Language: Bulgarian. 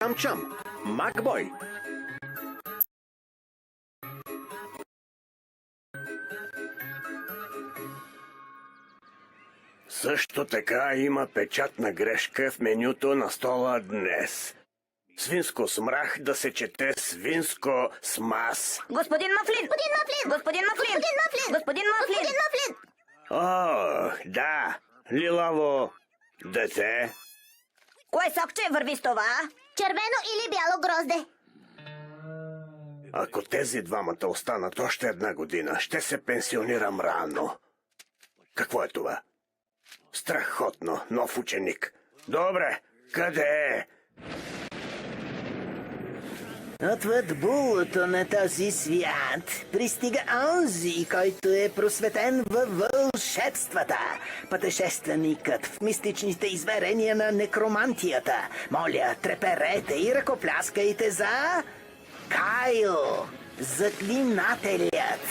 Чам-чам, Макбой. Също така има печатна грешка в менюто на стола днес. Свинско смрах да се чете свинско смас. Господин Мафлин! Господин Мафлин! Господин Мафлин! Господин Мафлин! Господин Мафлин! Господин Мафлин! О, да, лилаво дете. Кое сокче върви с това? Червено или бяло грозде? Ако тези двамата останат още една година, ще се пенсионирам рано. Какво е това? Страхотно, нов ученик. Добре, къде е? Отвъд булото на този свят пристига онзи, който е просветен във вълшебствата. Пътешественикът в мистичните измерения на некромантията. Моля, треперете и ръкопляскайте за Кайл, заклинателят.